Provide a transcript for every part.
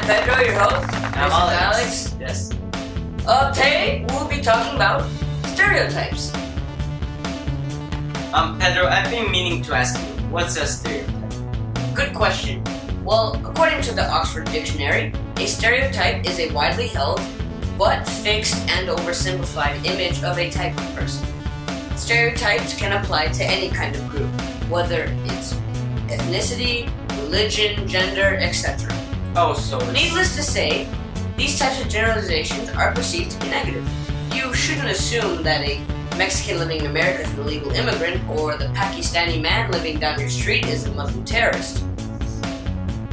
Pedro, your host. I'm Alex. Yes. Today we'll be talking about stereotypes. Pedro, I've been meaning to ask you, what's a stereotype? Good question. Well, according to the Oxford Dictionary, a stereotype is a widely held, but fixed and oversimplified image of a type of person. Stereotypes can apply to any kind of group, whether it's ethnicity, religion, gender, etc. Oh, so Needless to say, these types of generalizations are perceived to be negative. You shouldn't assume that a Mexican living in America is an illegal immigrant, or the Pakistani man living down your street is a Muslim terrorist.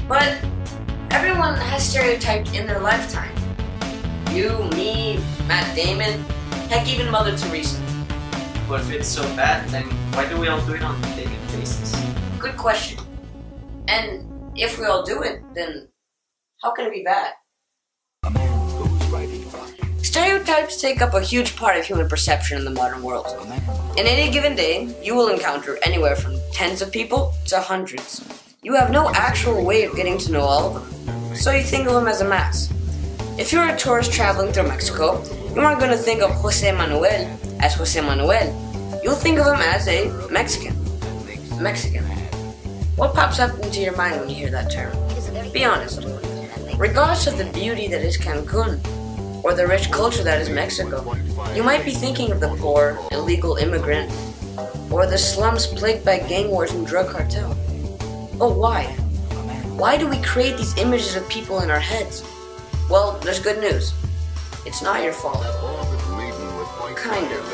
But everyone has stereotyped in their lifetime. You, me, Matt Damon, heck, even Mother Teresa. But if it's so bad, then why do we all do it on a daily basis? Good question. And if we all do it, then how can it be bad? Stereotypes take up a huge part of human perception in the modern world. In any given day, you will encounter anywhere from tens of people to hundreds. You have no actual way of getting to know all of them, so you think of them as a mass. If you're a tourist traveling through Mexico, you aren't going to think of Jose Manuel as Jose Manuel. You'll think of him as a Mexican. Mexican. What pops up into your mind when you hear that term? Be honest. Regardless of the beauty that is Cancun, or the rich culture that is Mexico, you might be thinking of the poor, illegal immigrant, or the slums plagued by gang wars and drug cartel. But why? Why do we create these images of people in our heads? Well, there's good news. It's not your fault. Kind of.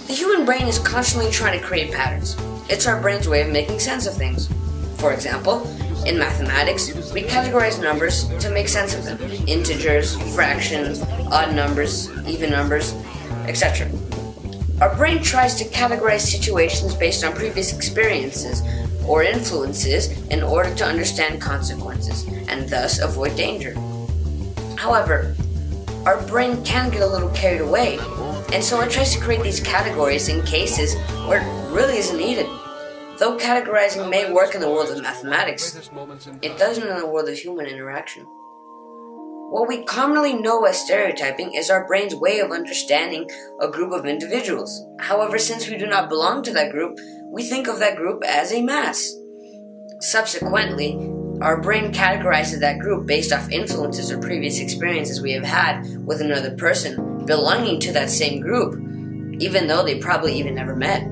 The human brain is constantly trying to create patterns. It's our brain's way of making sense of things. For example, in mathematics, we categorize numbers to make sense of them. Integers, fractions, odd numbers, even numbers, etc. Our brain tries to categorize situations based on previous experiences or influences in order to understand consequences and thus avoid danger. However, our brain can get a little carried away, and so it tries to create these categories in cases where it really isn't needed. Though categorizing may work in the world of mathematics, it doesn't in the world of human interaction. What we commonly know as stereotyping is our brain's way of understanding a group of individuals. However, since we do not belong to that group, we think of that group as a mass. Subsequently, our brain categorizes that group based off influences or previous experiences we have had with another person belonging to that same group, even though they probably even never met.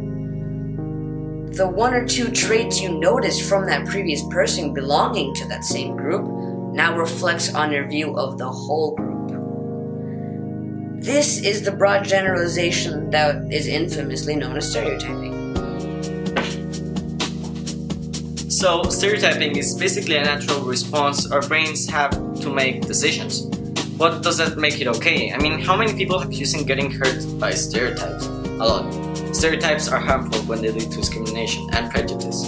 The one or two traits you notice from that previous person belonging to that same group now reflects on your view of the whole group. This is the broad generalization that is infamously known as stereotyping. So, stereotyping is basically a natural response our brains have to make decisions. But does that make it okay? I mean, how many people have you seen getting hurt by stereotypes? A lot. Stereotypes are harmful when they lead to discrimination and prejudice,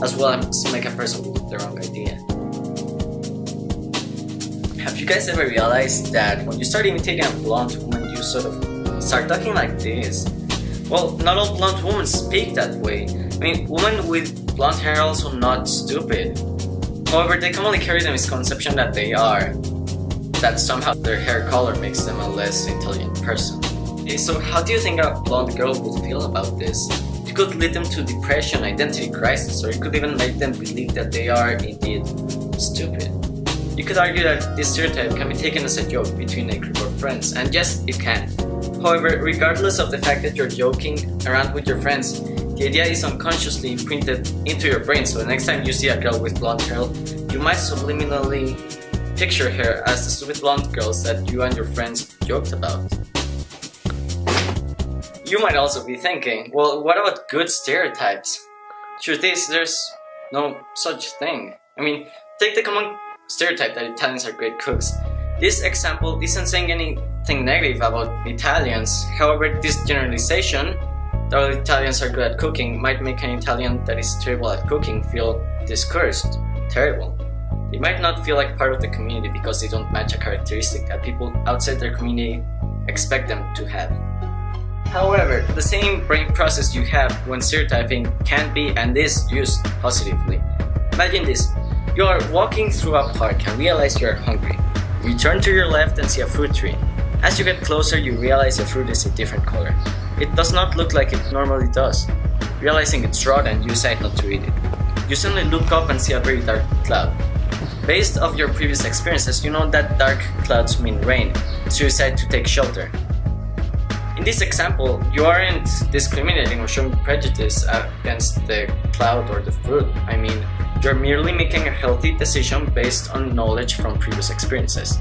as well as make a person believe the wrong idea. Have you guys ever realized that when you start imitating a blonde woman, you sort of start talking like this? Well, not all blonde women speak that way. I mean, women with blonde hair are also not stupid. However, they commonly carry the misconception that they are, that somehow their hair color makes them a less intelligent person. So how do you think a blonde girl would feel about this? It could lead them to depression, identity crisis, or it could even make them believe that they are indeed stupid. You could argue that this stereotype can be taken as a joke between a group of friends, and yes, it can. However, regardless of the fact that you're joking around with your friends, the idea is unconsciously imprinted into your brain, so the next time you see a girl with blonde hair, you might subliminally picture her as the stupid blonde girls that you and your friends joked about. You might also be thinking, well, what about good stereotypes? Truth is, there's no such thing. I mean, take the common stereotype that Italians are great cooks. This example isn't saying anything negative about Italians. However, this generalization, that all Italians are good at cooking, might make an Italian that is terrible at cooking feel discouraged, terrible. They might not feel like part of the community because they don't match a characteristic that people outside their community expect them to have. However, the same brain process you have when stereotyping can be and is used positively. Imagine this. You are walking through a park and realize you are hungry. You turn to your left and see a fruit tree. As you get closer, you realize the fruit is a different color. It does not look like it normally does. Realizing it's rotten, you decide not to eat it. You suddenly look up and see a very dark cloud. Based off your previous experiences, you know that dark clouds mean rain, so you decide to take shelter. In this example, you aren't discriminating or showing prejudice against the cloud or the fruit. I mean, you're merely making a healthy decision based on knowledge from previous experiences.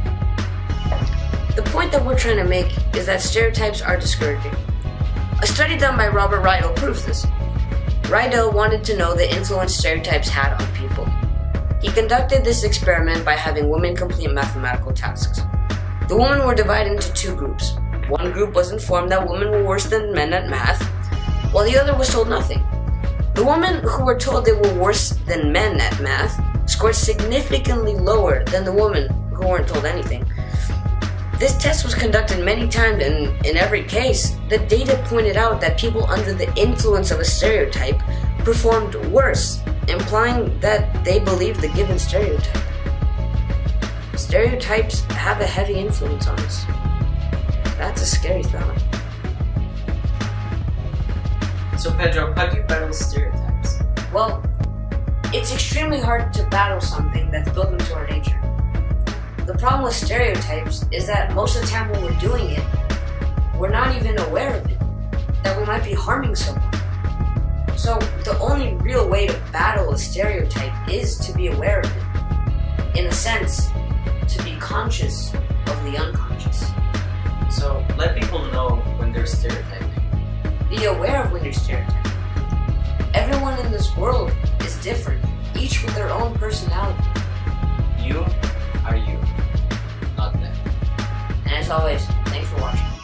The point that we're trying to make is that stereotypes are discouraging. A study done by Robert Rydell proves this. Rydell wanted to know the influence stereotypes had on people. He conducted this experiment by having women complete mathematical tasks. The women were divided into two groups. One group was informed that women were worse than men at math, while the other was told nothing. The women who were told they were worse than men at math scored significantly lower than the women who weren't told anything. This test was conducted many times, and in every case, the data pointed out that people under the influence of a stereotype performed worse, implying that they believed the given stereotype. Stereotypes have a heavy influence on us. That's a scary thought. So Pedro, how do you battle stereotypes? Well, it's extremely hard to battle something that's built into our nature. The problem with stereotypes is that most of the time when we're doing it, we're not even aware of it, that we might be harming someone. So the only real way to battle a stereotype is to be aware of it. In a sense, to be conscious of the unconscious. So let people know when they're stereotyping. Be aware of when you're stereotyping. Everyone in this world is different, each with their own personality. You are you, not them. And as always, thanks for watching.